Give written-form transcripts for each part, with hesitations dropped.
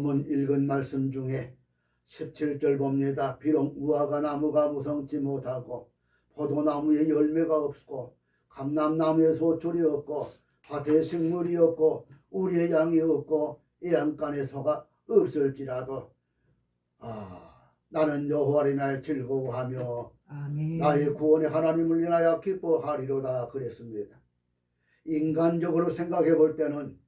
본문 읽은 말씀 중에 17절 봅니다. 비록 무화과 나무가 무성치 못하고 포도나무에 열매가 없고 감람나무에 소출이 없고 밭에 식물이 없고 우리의 양이 없고 애양간에 소가 없을지라도 나는 여호와를 인하여 즐거워하며 아멘. 나의 구원의 하나님을 인하여 기뻐하리로다 그랬습니다. 인간적으로 생각해 볼 때는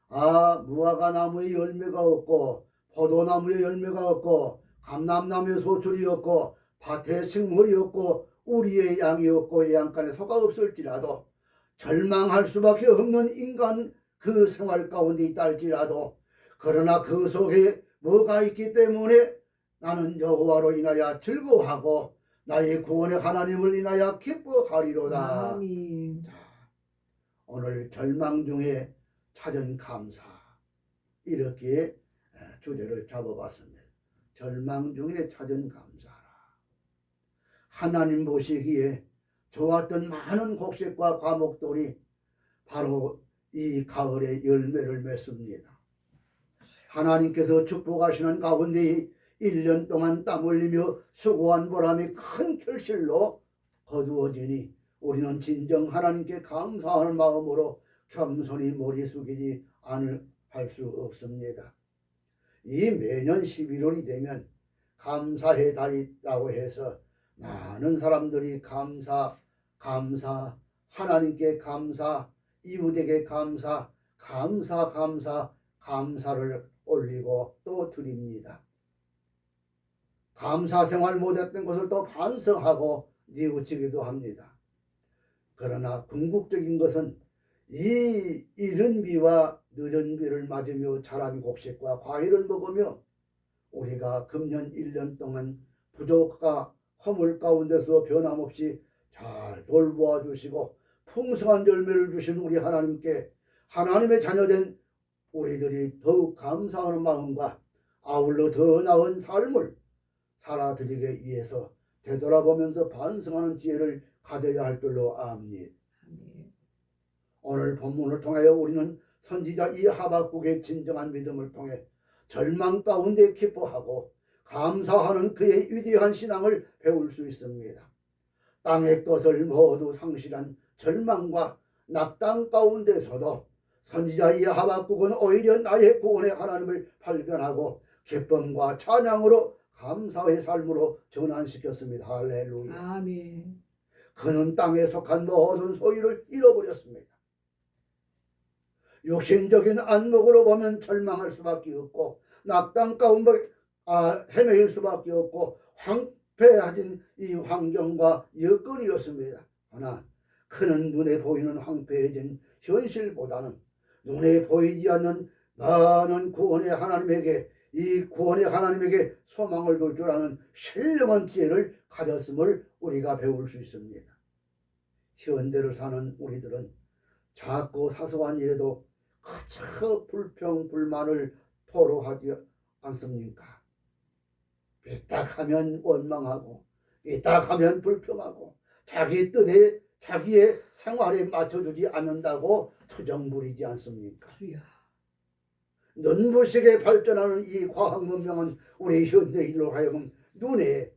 무화과 나무에 열매가 없고 포도나무에 열매가 없고 감람나무에 소출이 없고 밭에 식물이 없고 우리의 양이 없고 애양간에 소가 없을지라도 절망할 수밖에 없는 인간 그 생활 가운데 있다 할지라도 그러나 그 속에 뭐가 있기 때문에 나는 여호와로 인하여 즐거워하고 나의 구원의 하나님을 인하여 기뻐하리로다. 아멘. 자, 오늘 절망 중에 찾은 감사 이렇게 주제를 잡아봤습니다. 절망 중에 찾은 감사라. 하나님 보시기에 좋았던 많은 곡식과 과목들이 바로 이 가을에 열매를 맺습니다. 하나님께서 축복하시는 가운데 1년 동안 땀 흘리며 수고한 보람이 큰 결실로 거두어지니 우리는 진정 하나님께 감사하는 마음으로 겸손히 머리 숙이지 할 수 없습니다. 이 매년 11월이 되면 감사의 달이라고 해서 많은 사람들이 감사, 하나님께 감사, 이웃에게 감사, 감사를 올리고 또 드립니다. 감사 생활 못했던 것을 또 반성하고 뉘우치기도 합니다. 그러나 궁극적인 것은 이 이른 비와 늦은 비를 맞으며 자란 곡식과 과일을 먹으며 우리가 금년 1년 동안 부족과 허물 가운데서 변함없이 잘 돌보아 주시고 풍성한 열매를 주신 우리 하나님께 하나님의 자녀된 우리들이 더욱 감사하는 마음과 아울러 더 나은 삶을 살아드리기 위해서 되돌아보면서 반성하는 지혜를 가져야 할 줄로 압니다. 오늘 본문을 통하여 우리는 선지자 이 하박국의 진정한 믿음을 통해 절망 가운데 기뻐하고 감사하는 그의 위대한 신앙을 배울 수 있습니다. 땅의 것을 모두 상실한 절망과 낙담 가운데서도 선지자 이 하박국은 오히려 나의 구원의 하나님을 발견하고 기쁨과 찬양으로 감사의 삶으로 전환시켰습니다. 할렐루야. 아멘. 그는 땅에 속한 모든 소유를 잃어버렸습니다. 육신적인 안목으로 보면 절망할 수밖에 없고 낙담 가운데 헤매일 수밖에 없고 황폐해진 이 환경과 여건이었습니다. 그러나 그는 눈에 보이는 황폐해진 현실보다는 눈에 보이지 않는 많은 구원의 하나님에게 소망을 둘 줄 아는 신령한 지혜를 가졌음을 우리가 배울 수 있습니다. 현대를 사는 우리들은 작고 사소한 일에도 그저 불평불만을 토로하지 않습니까? 삐딱하면 원망하고 삐딱하면 불평하고 자기 뜻에 자기의 생활에 맞춰주지 않는다고 투정 부리지 않습니까? 눈부시게 발전하는 이 과학 문명은 우리 현대인으로 하여금 눈에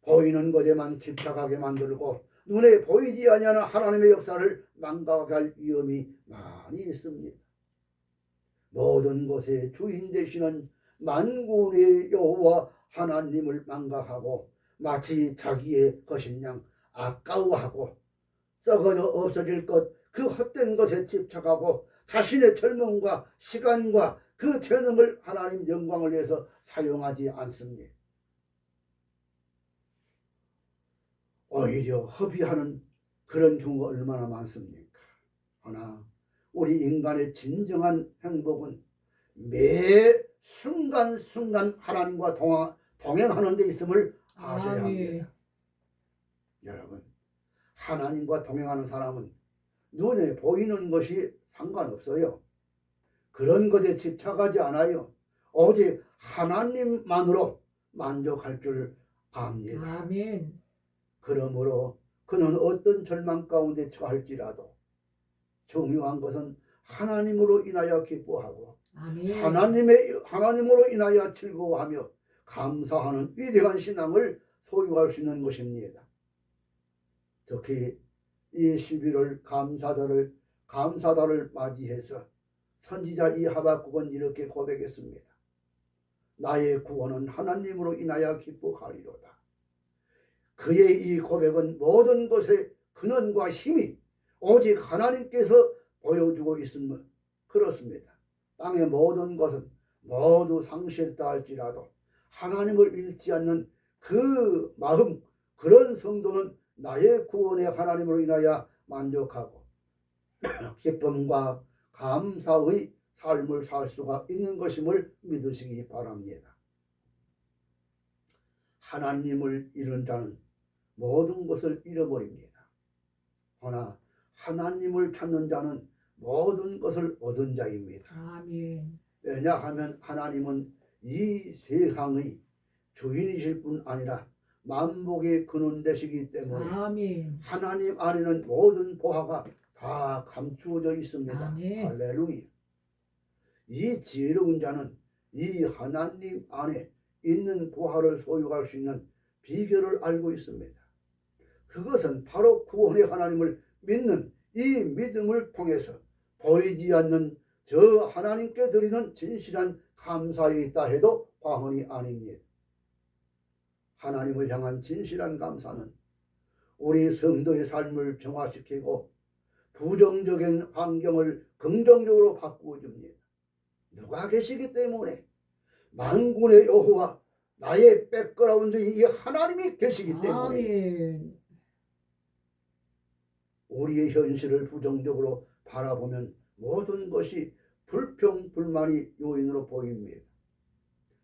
보이는 것에만 집착하게 만들고 눈에 보이지 아니하는 하나님의 역사를 망각하게 할 위험이 많이 있습니다. 모든 것의 주인 되시는 만군의 여호와 하나님을 망각하고 마치 자기의 것인 양 아까워하고 썩어져 없어질 것 그 헛된 것에 집착하고 자신의 젊음과 시간과 그 재능을 하나님 영광을 위해서 사용하지 않습니다. 오히려 허비하는 그런 경우가 얼마나 많습니까? 그러나 우리 인간의 진정한 행복은 매 순간순간 하나님과 동행하는 데 있음을 아셔야 합니다. 여러분, 하나님과 동행하는 사람은 눈에 보이는 것이 상관없어요. 그런 것에 집착하지 않아요. 오직 하나님만으로 만족할 줄 압니다. 아멘. 그러므로 그는 어떤 절망 가운데 처할지라도 중요한 것은 하나님으로 인하여 기뻐하고 아멘. 하나님으로 인하여 즐거워하며 감사하는 위대한 신앙을 소유할 수 있는 것입니다. 특히 이 11월 감사달을 맞이해서 선지자 이 하박국은 이렇게 고백했습니다. 나의 구원은 하나님으로 인하여 기뻐하리로다. 그의 이 고백은 모든 것의 근원과 힘이 오직 하나님께서 보여주고 있음을 그렇습니다. 땅의 모든 것은 모두 상실했다 할지라도 하나님을 잃지 않는 그 마음, 그런 성도는 나의 구원의 하나님으로 인하여 만족하고 기쁨과 감사의 삶을 살 수가 있는 것임을 믿으시기 바랍니다. 하나님을 잃은 자는 모든 것을 잃어버립니다. 그러나 하나님을 찾는 자는 모든 것을 얻은 자입니다. 아멘. 왜냐하면 하나님은 이 세상의 주인이실 뿐 아니라 만복의 근원 되시기 때문에 아멘. 하나님 안에는 모든 보화가 다 감추어져 있습니다. 아멘. 할렐루야. 이 지혜로운 자는 이 하나님 안에 있는 보화를 소유할 수 있는 비결을 알고 있습니다. 그것은 바로 구원의 하나님을 믿는 이 믿음을 통해서 보이지 않는 저 하나님께 드리는 진실한 감사에 있다 해도 과언이 아닙니다. 하나님을 향한 진실한 감사는 우리 성도의 삶을 정화시키고 부정적인 환경을 긍정적으로 바꾸어 줍니다. 누가 계시기 때문에 만군의 여호와 나의 백그라운드에 이 하나님이 계시기 때문에 아멘. 우리의 현실을 부정적으로 바라보면 모든 것이 불평, 불만이 요인으로 보입니다.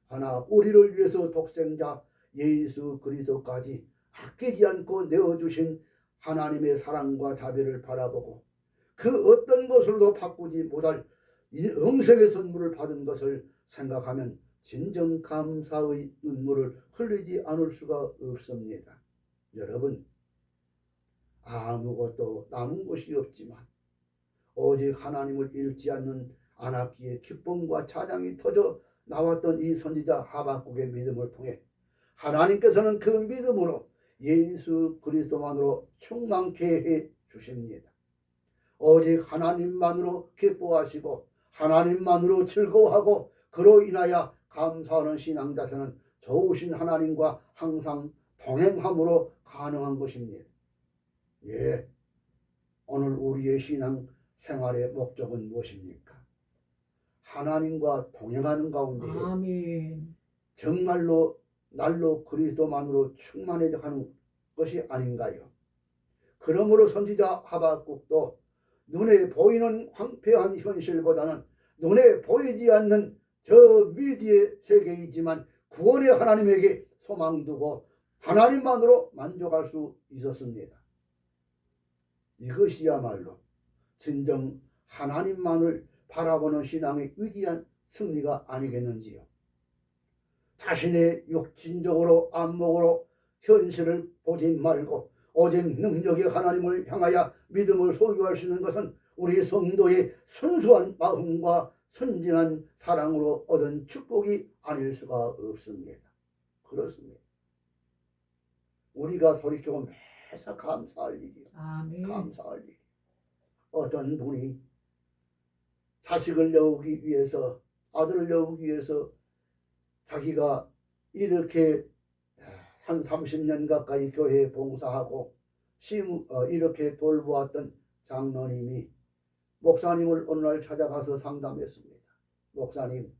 하나 우리를 위해서 독생자 예수 그리스도까지 아끼지 않고 내어주신 하나님의 사랑과 자비를 바라보고 그 어떤 것으로도 바꾸지 못할 이 영생의 선물을 받은 것을 생각하면 진정 감사의 눈물을 흘리지 않을 수가 없습니다. 여러분, 아무것도 남은 것이 없지만 오직 하나님을 잃지 않았기에 기쁨과 찬양이 터져 나왔던 이 선지자 하박국의 믿음을 통해 하나님께서는 그 믿음으로 예수 그리스도만으로 충만케 해 주십니다. 오직 하나님만으로 기뻐하시고 하나님만으로 즐거워하고 그로 인하여 감사하는 신앙 자세는 좋으신 하나님과 항상 동행함으로 가능한 것입니다. 예, 오늘 우리의 신앙 생활의 목적은 무엇입니까? 하나님과 동행하는 가운데 아멘. 정말로 날로 그리스도만으로 충만해져 가는 것이 아닌가요? 그러므로 선지자 하박국도 눈에 보이는 황폐한 현실보다는 눈에 보이지 않는 저 미지의 세계이지만 구원의 하나님에게 소망 두고 하나님만으로 만족할 수 있었습니다. 이것이야말로 진정 하나님만을 바라보는 신앙의 위대한 승리가 아니겠는지요. 자신의 육신적으로 안목으로 현실을 보지 말고 오직 능력의 하나님을 향하여 믿음을 소유할 수 있는 것은 우리 성도의 순수한 마음과 순진한 사랑으로 얻은 축복이 아닐 수가 없습니다. 그렇습니다. 우리가 돌이켜 매사 감사할 일이요. 아멘. 감사할 일. 어떤 분이 자식을 낳기 위해서, 아들을 낳기 위해서 자기가 이렇게 한 30년 가까이 교회에 봉사하고 이렇게 돌보았던 장로님이 목사님을 어느 날 찾아가서 상담했습니다. 목사님,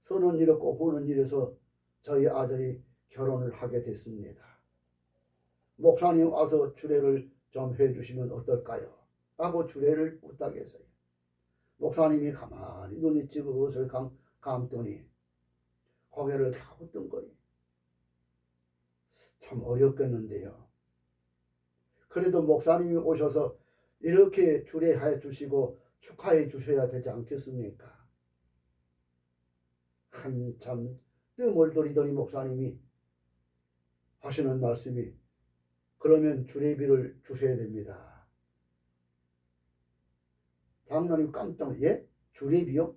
선은 이렇고 후는 이래서 저희 아들이 결혼을 하게 됐습니다. 목사님 와서 주례를 좀 해주시면 어떨까요? 하고 주례를 부탁했어요. 목사님이 가만히 눈이 찌그것을 감더니 고개를 갸우뚱거리. 참 어렵겠는데요. 그래도 목사님이 오셔서 이렇게 주례해 주시고 축하해 주셔야 되지 않겠습니까? 한참 뜸을 들이더니 목사님이 하시는 말씀이 그러면 주례비를 주셔야 됩니다. 장로님 깜짝 예? 주례비요?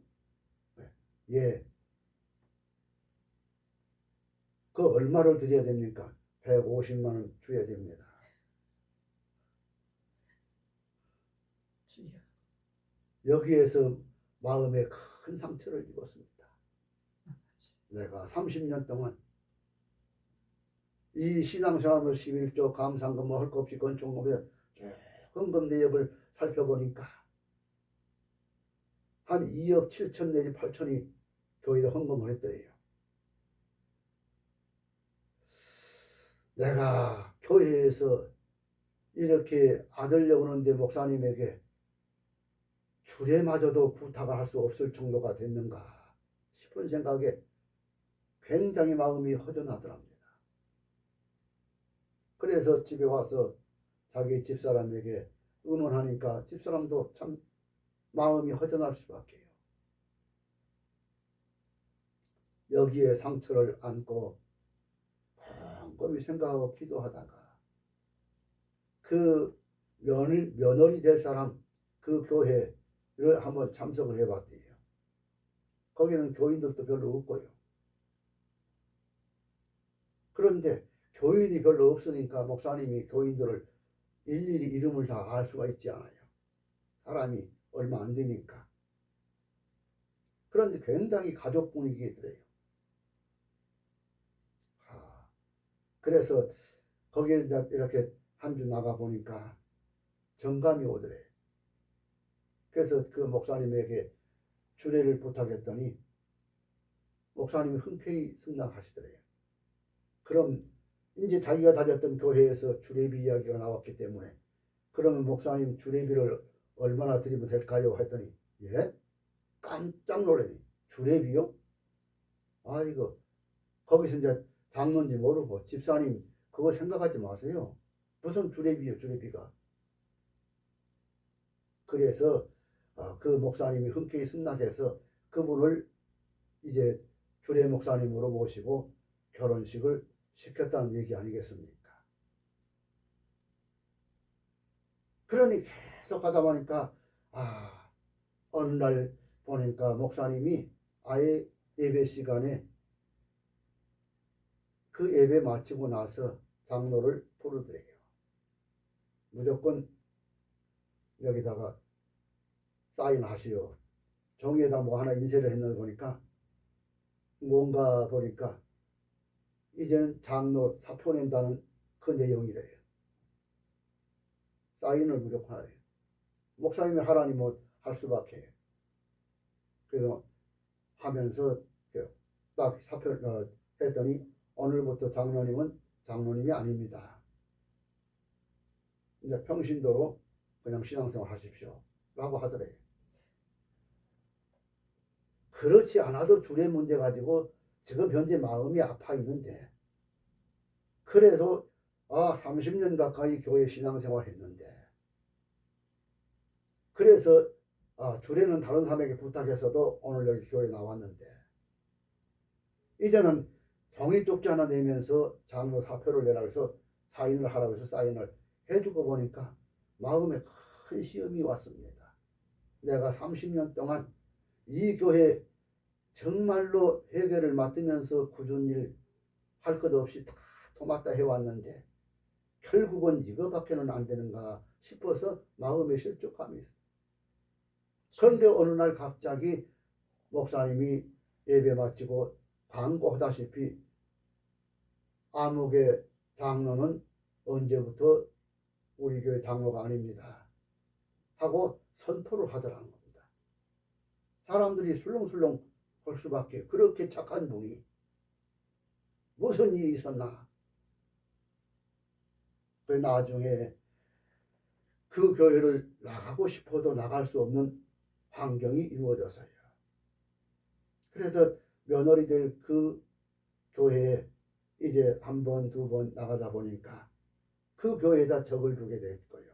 예. 그 얼마를 드려야 됩니까? 150만 원 줘야 됩니다. 주여. 여기에서 마음에 큰 상처를 입었습니다. 내가 30년 동안 이 신앙생활로 11조 감상금 할 것 없이 건축물에 헌금 내역을 살펴보니까 한 2억 7천 내지 8천이 교회에 헌금을 했더래요. 내가 교회에서 이렇게 아들려 오는데 목사님에게 주례마저도 부탁을 할 수 없을 정도가 됐는가 싶은 생각에 굉장히 마음이 허전하더랍니다. 그래서 집에 와서 자기 집사람에게 의논하니까 집사람도 참 마음이 허전할 수밖에요. 여기에 상처를 안고 곰곰이 생각하고 기도하다가 그 며느리 될 사람 그 교회를 한번 참석을 해봤대요. 거기는 교인들도 별로 없고요. 그런데 교인이 별로 없으니까 목사님이 교인들을 일일이 이름을 다 알 수가 있지 않아요. 사람이 얼마 안 되니까. 그런데 굉장히 가족 분위기더래요. 그래서 거기에 이렇게 한 주 나가 보니까 정감이 오더래. 그래서 그 목사님에게 주례를 부탁했더니 목사님이 흔쾌히 승낙하시더래요. 그럼 이제 자기가 다녔던 교회에서 주례비 이야기가 나왔기 때문에 그러면 목사님 주례비를 얼마나 드리면 될까요? 했더니 예? 깜짝 놀라니 주례비요? 아이고 거기서 이제 장로인지 모르고 집사님 그거 생각하지 마세요. 무슨 주례비요 주례비가. 그래서 그 목사님이 흔쾌히 승낙해서 그분을 이제 주례 목사님으로 모시고 결혼식을 시켰다는 얘기 아니겠습니까? 그러니 계속 하다 보니까 어느 날 보니까 목사님이 아예 예배 시간에 그 예배 마치고 나서 장로를 부르더래요. 무조건 여기다가 사인하시오. 종이에다 뭐 하나 인쇄를 했는데 보니까 뭔가 보니까 이제는 장로 사표 낸다는 그 내용이래요. 사인을 무조건 하래요. 목사님이 하라니 뭐 할 수밖에. 그래서 하면서 딱 사표를 했더니 오늘부터 장로님은 장로님이 아닙니다. 이제 평신도로 그냥 신앙생활 하십시오. 라고 하더래요. 그렇지 않아도 주례 문제 가지고 지금 현재 마음이 아파 있는데 그래도 30년 가까이 교회 신앙생활 했는데 그래서 주례는 다른 사람에게 부탁해서도 오늘 여기 교회에 나왔는데 이제는 종이 쪽지 하나 내면서 장로 사표를 내라고 해서 사인을 하라고 해서 사인을 해주고 보니까 마음에 큰 시험이 왔습니다. 내가 30년 동안 이 교회 정말로 회개를 맡으면서 굳은 일 할 것 없이 다 도맡아 해왔는데 결국은 이거밖에는 안 되는가 싶어서 마음에 실족함이 있어요. 그런데 어느 날 갑자기 목사님이 예배 마치고 광고하다시피 암흑의 장로는 언제부터 우리 교회 장로가 아닙니다 하고 선포를 하더라는 겁니다. 사람들이 술렁술렁 할 수밖에. 그렇게 착한 분이 무슨 일이 있었나. 그 나중에 그 교회를 나가고 싶어도 나갈 수 없는 환경이 이루어져서요. 그래서 며느리들 그 교회에 이제 한 번, 두 번 나가다 보니까 그 교회에다 적을 두게 됐고요.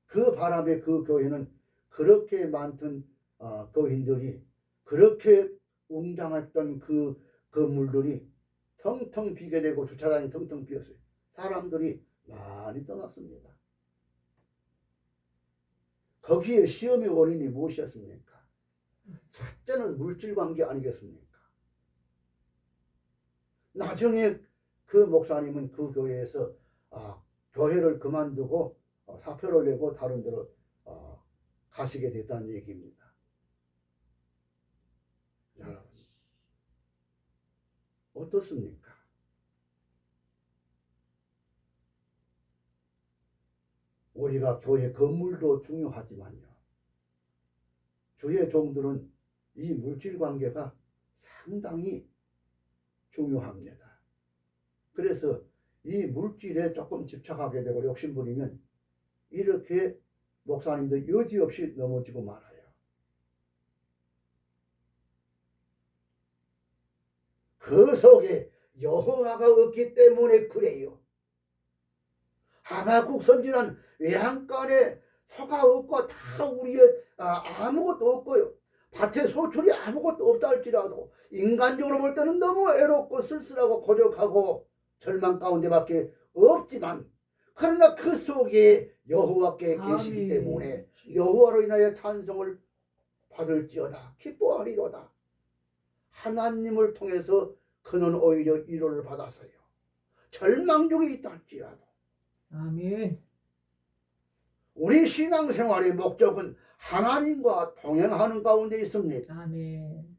그 바람에 그 교회는 그렇게 많던 교인들이 그렇게 웅장했던 그 건물들이 텅텅 비게 되고 주차장이 텅텅 비었어요. 사람들이 많이 떠났습니다. 거기에 시험의 원인이 무엇이었습니까? 첫째는 물질 관계 아니겠습니까? 나중에 그 목사님은 그 교회에서 교회를 그만두고 사표를 내고 다른 데로 가시게 됐다는 얘기입니다. 여러분 어떻습니까? 우리가 교회 건물도 중요하지만요, 주의 종들은 이 물질 관계가 상당히 중요합니다. 그래서 이 물질에 조금 집착하게 되고 욕심부리면 이렇게 목사님도 여지없이 넘어지고 말아요. 그 속에 여호와가 없기 때문에 그래요. 하박국 선지는 외양간에 소가 없고 다 우리의 아무것도 없고요, 밭에 소출이 아무것도 없다 할지라도 인간적으로 볼 때는 너무 애롭고 쓸쓸하고 고적하고 절망 가운데밖에 없지만, 그러나 그 속에 여호와께 계시기 때문에 여호와로 인하여 찬송을 받을지어다 기뻐하리로다. 하나님을 통해서 그는 오히려 위로를 받아서요, 절망 중에 있다 할지라도 아멘. 우리 신앙생활의 목적은 하나님과 동행하는 가운데 있습니다. 아멘.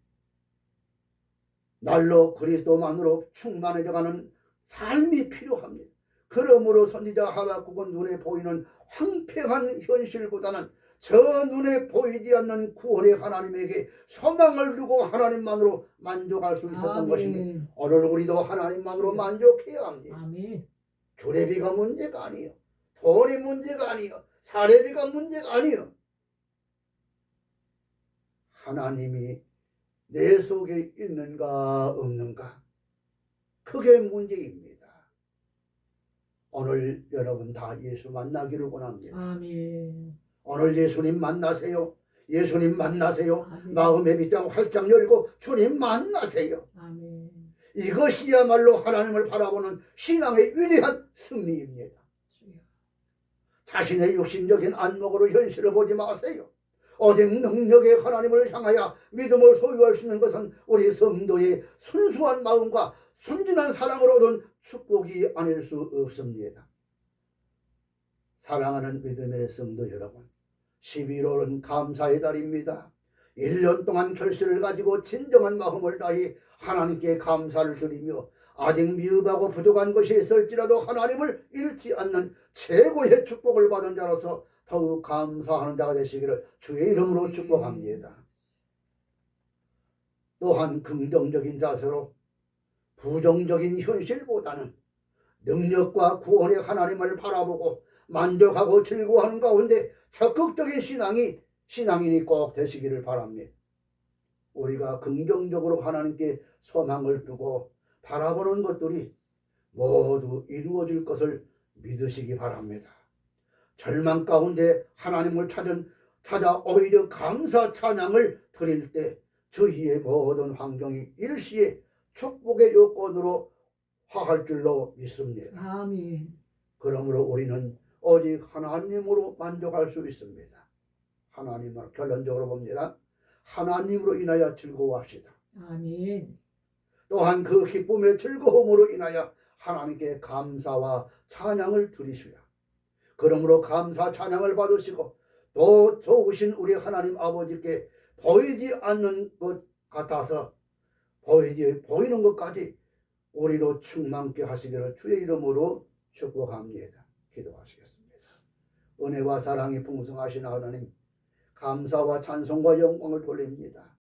날로 그리스도만으로 충만해져가는 삶이 필요합니다. 그러므로 선지자 하박국은 눈에 보이는 황폐한 현실보다는 저 눈에 보이지 않는 구원의 하나님에게 소망을 두고 하나님만으로 만족할 수 있었던 것입니다. 오늘 우리도 하나님만으로 만족해야 합니다. 아멘. 주례비가 문제가 아니에요. 돈이 문제가 아니에요. 사례비가 문제가 아니에요. 하나님이 내 속에 있는가 없는가, 그게 문제입니다. 오늘 여러분 다 예수 만나기를 원합니다. 아멘. 오늘 예수님 만나세요. 예수님 만나세요. 아멘. 마음의 밑장 활짝 열고 주님 만나세요. 아멘. 이것이야말로 하나님을 바라보는 신앙의 위대한 승리입니다. 자신의 육신적인 안목으로 현실을 보지 마세요. 오직 능력의 하나님을 향하여 믿음을 소유할 수 있는 것은 우리 성도의 순수한 마음과 순진한 사랑으로 얻은 축복이 아닐 수 없습니다. 사랑하는 믿음의 성도 여러분, 11월은 감사의 달입니다. 1년 동안 결실을 가지고 진정한 마음을 다해 하나님께 감사를 드리며 아직 미흡하고 부족한 것이 있을지라도 하나님을 잃지 않는 최고의 축복을 받은 자로서 더욱 감사하는 자가 되시기를 주의 이름으로 축복합니다. 또한 긍정적인 자세로 부정적인 현실보다는 능력과 구원의 하나님을 바라보고 만족하고 즐거워하는 가운데 적극적인 신앙인이 꼭 되시기를 바랍니다. 우리가 긍정적으로 하나님께 소망을 두고 바라보는 것들이 모두 이루어질 것을 믿으시기 바랍니다. 절망 가운데 하나님을 찾아 오히려 감사 찬양을 드릴 때 저희의 모든 환경이 일시에 축복의 요건으로 화할 줄로 믿습니다. 아멘. 그러므로 우리는 오직 하나님으로 만족할 수 있습니다. 하나님으로, 결론적으로 봅니다. 하나님으로 인하여 즐거워합시다. 아멘. 또한 그 기쁨의 즐거움으로 인하여 하나님께 감사와 찬양을 드리시라. 그러므로 감사 찬양을 받으시고 또 좋으신 우리 하나님 아버지께 보이지 않는 것 같아서 보이는 것까지 우리로 충만케 하시기를 주의 이름으로 축복합니다. 기도하시겠습니다. 은혜와 사랑이 풍성하신 하나님, 감사와 찬송과 영광을 돌립니다.